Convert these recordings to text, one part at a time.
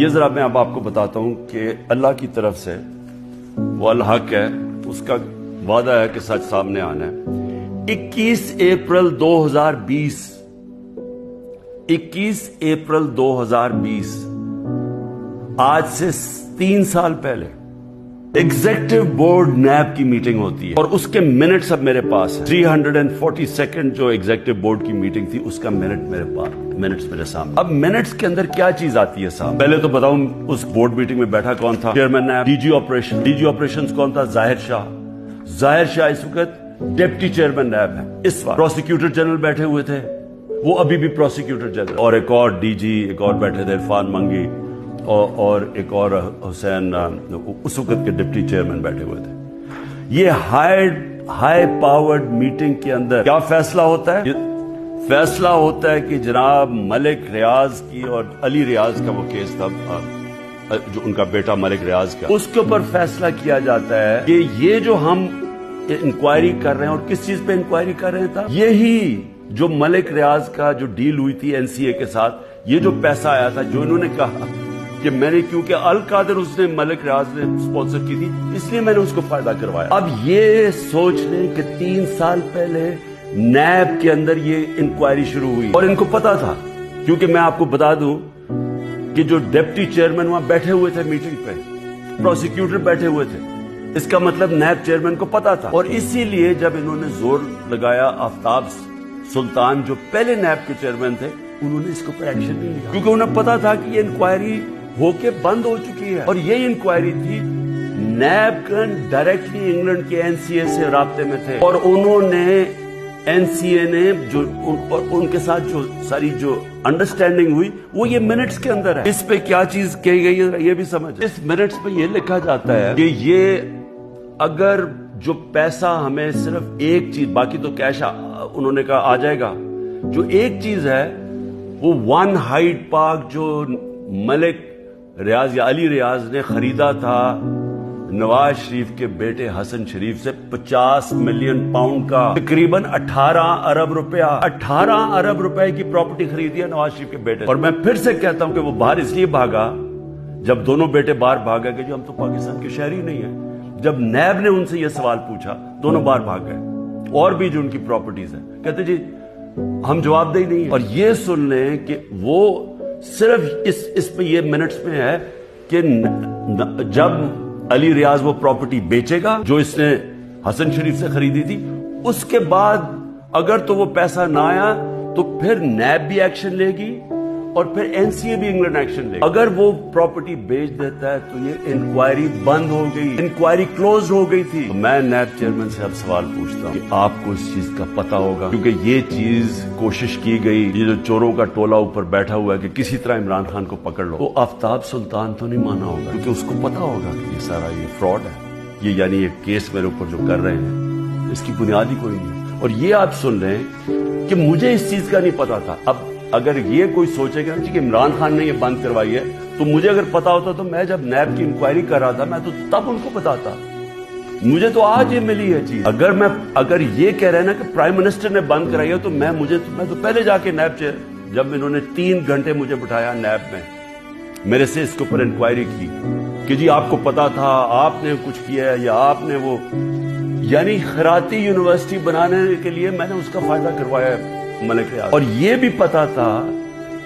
یہ ذرا میں اب آپ کو بتاتا ہوں کہ اللہ کی طرف سے وہ الحق ہے، اس کا وعدہ ہے کہ سچ سامنے آنا ہے۔ 21 اپریل 2020 آج سے 3 سال پہلے ایگزیکٹو بورڈ نیب کی میٹنگ ہوتی ہے اور اس کے منٹس اب میرے پاس ہے۔ 342 جو ایگزیکٹو بورڈ کی میٹنگ تھی اس کا منٹس میرے سامنے۔ اب منٹس کے اندر کیا چیز آتی ہے صاحب؟ پہلے تو بتاؤں اس بورڈ میٹنگ میں بیٹھا کون تھا؟ Chairman NAB, D G operations کون تھا؟ ظاہر شاہ اس وقت ڈپٹی چیئرمین نیب ہے۔ اس وقت پروسیکیوٹر جنرل بیٹھے ہوئے تھے، وہ ابھی بھی پروسیکیوٹر جنرل، اور ایک اور ڈی جی ایک اور بیٹھے تھے، عرفان منگی، اور ایک اور حسین، اس وقت کے ڈپٹی چیئرمین بیٹھے ہوئے تھے۔ یہ ہائی پاورڈ میٹنگ کے اندر کیا فیصلہ ہوتا ہے؟ فیصلہ ہوتا ہے کہ جناب ملک ریاض کی اور علی ریاض کا وہ کیس تھا، جو ان کا بیٹا ملک ریاض کا، اس کے اوپر فیصلہ کیا جاتا ہے کہ یہ جو ہم انکوائری کر رہے ہیں، اور کس چیز پہ انکوائری کر رہے تھا؟ یہی جو ملک ریاض کا جو ڈیل ہوئی تھی این سی اے کے ساتھ، یہ جو پیسہ آیا تھا، جو انہوں نے کہا کہ میں نے، کیونکہ القادر اس نے ملک ریاض نے اسپانسر کی تھی، اس لیے میں نے اس کو فائدہ کروایا۔ اب یہ سوچ لیں کہ 3 سال پہلے نیب کے اندر یہ انکوائری شروع ہوئی اور ان کو پتا تھا، کیونکہ میں آپ کو بتا دوں کہ جو ڈپٹی چیئرمین وہاں بیٹھے ہوئے تھے میٹنگ پہ، پروسیکیوٹر بیٹھے ہوئے تھے، اس کا مطلب نیب چیئرمین کو پتا تھا۔ اور اسی لیے جب انہوں نے زور لگایا، آفتاب سلطان جو پہلے نیب کے چیئرمین تھے، انہوں نے اس کو پر ایکشن نہیں لیا، کیونکہ انہیں پتا تھا کہ یہ انکوائری ہو کے بند ہو چکی ہے۔ اور یہ انکوائری تھی، نیب ڈائریکٹلی انگلینڈ کے این سی اے سے رابطے میں تھے، اور انہوں نے این سی اے نے جو ان کے ساتھ جو ساری جو انڈرسٹینڈنگ ہوئی، وہ یہ منٹس کے اندر ہے۔ اس پہ کیا چیز کہی گئی ہے یہ بھی سمجھ۔ اس منٹس پہ یہ لکھا جاتا ہے کہ یہ اگر جو پیسہ ہمیں صرف ایک چیز، باقی تو کیش انہوں نے کہا آ جائے گا، جو ایک چیز ہے وہ 1 ہائیڈ پارک جو ملک ریاض یا علی ریاض نے خریدا تھا نواز شریف کے بیٹے حسن شریف سے 50 ملین پاؤنڈ کا، تقریباً 18 ارب روپے کی پراپرٹی خریدی ہے نواز شریف کے بیٹے۔ اور میں پھر سے کہتا ہوں کہ وہ باہر اس لیے بھاگا، جب دونوں بیٹے باہر بھاگا کہ جو ہم تو پاکستان کے شہری نہیں ہیں۔ جب نیب نے ان سے یہ سوال پوچھا، دونوں باہر بھاگ گئے، اور بھی جو ان کی پراپرٹیز ہیں، کہتے جی ہم جواب دہی نہیں ہیں۔ اور یہ سن لیں کہ وہ صرف اس پہ یہ منٹس میں ہے کہ جب علی ریاض وہ پراپرٹی بیچے گا جو اس نے حسن شریف سے خریدی تھی، اس کے بعد اگر تو وہ پیسہ نہ آیا تو پھر نیب بھی ایکشن لے گی اور پھر این سی اے بھی انگلینڈ ایکشن لے گی۔ اگر وہ پراپرٹی بیچ دیتا ہے تو یہ انکوائری بند ہو گئی، انکوائری کلوز ہو گئی تھی۔ میں نیب چیئرمین سے اب سوال پوچھتا ہوں کہ آپ کو اس چیز کا پتا ہوگا، کیونکہ یہ چیز کوشش کی گئی، یہ جو چوروں کا ٹولہ اوپر بیٹھا ہوا ہے کہ کسی طرح عمران خان کو پکڑ لو، تو آفتاب سلطان تو نہیں مانا ہوگا، کیونکہ اس کو پتا ہوگا کہ یہ سارا یہ فراڈ ہے، یہ یعنی یہ کیس میرے اوپر جو کر رہے ہیں اس کی بنیاد ہی کوئی نہیں ہے۔ اور یہ آپ سن لیں کہ مجھے اس چیز کا نہیں پتا تھا۔ اب اگر یہ کوئی سوچے گا کہ عمران خان نے یہ بند کروائی ہے، تو مجھے اگر پتا ہوتا تو میں جب نیب کی انکوائری کر رہا تھا میں تو تب ان کو بتاتا۔ مجھے تو آج یہ ملی ہے چیز۔ اگر یہ کہہ رہے ہیں نا کہ پرائم منسٹر نے بند کرائی ہے، تو میں تو پہلے جا کے نیب جب انہوں نے 3 گھنٹے مجھے بٹھایا نیب میں، میرے سے اس کے اوپر انکوائری کی کہ جی آپ کو پتا تھا، آپ نے کچھ کیا ہے، یا آپ نے وہ، یعنی خیراتی یونیورسٹی بنانے کے لیے میں نے اس کا فائدہ کروایا ہے ملک ریاض۔ اور یہ بھی پتا تھا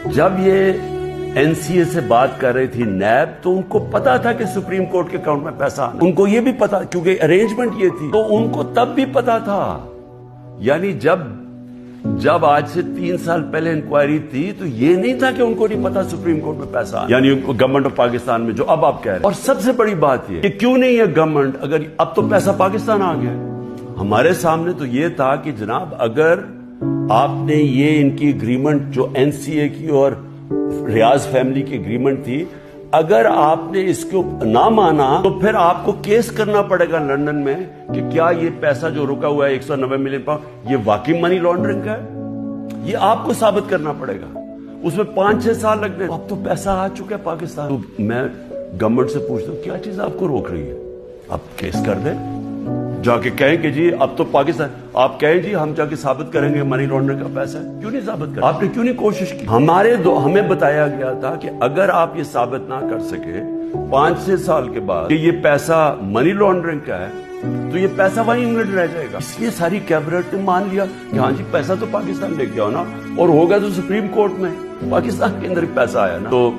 جب یہ این سی اے سے بات کر رہی تھی نیب، تو ان کو پتا تھا کہ سپریم کورٹ کے اکاؤنٹ میں پیسہ آنا، ان کو یہ بھی پتا، کیونکہ ارینجمنٹ یہ تھی، تو ان کو تب بھی پتا تھا۔ یعنی جب آج سے 3 سال پہلے انکوائری تھی تو یہ نہیں تھا کہ ان کو نہیں پتا سپریم کورٹ میں پیسہ آنا، یعنی گورنمنٹ آف پاکستان میں جو اب آپ کہہ رہے ہیں۔ اور سب سے بڑی بات یہ کہ کیوں نہیں ہے گورنمنٹ، اگر اب تو پیسہ پاکستان آ گیا، ہمارے سامنے تو یہ تھا کہ جناب اگر آپ نے یہ ان کی اگریمنٹ جو این سی اے کی اور ریاض فیملی کی اگریمنٹ تھی، اگر آپ نے اس کو نہ مانا تو پھر آپ کو کیس کرنا پڑے گا لندن میں کہ کیا یہ پیسہ جو رکا ہوا ہے 190 ملین پاؤنڈ یہ واقعی منی لانڈرنگ کا ہے، یہ آپ کو ثابت کرنا پڑے گا، اس میں 5-6 سال لگنے۔ اب تو پیسہ آ چکا ہے پاکستان، تو میں گورنمنٹ سے پوچھتا ہوں کیا چیز آپ کو روک رہی ہے؟ آپ کیس کر دیں، جا کے کہیں کہ جی اب تو پاکستان، آپ کہیں جی ہم جا کے ثابت کریں گے منی لانڈرنگ کا پیسہ ہے، کیوں نہیں ثابت کریں؟ آپ نے کیوں نہیں کوشش کی؟ ہمیں بتایا گیا تھا کہ اگر آپ یہ ثابت نہ کر سکے 5-6 سال کے بعد کہ یہ پیسہ منی لانڈرنگ کا ہے تو یہ پیسہ وہیں انگلینڈ رہ جائے گا. اس لیے ساری کیبنٹ نے مان لیا کہ ہاں جی پیسہ تو پاکستان لے کے آؤ نا، اور ہوگا تو سپریم کورٹ میں، پاکستان کے اندر پیسہ آیا نا. تو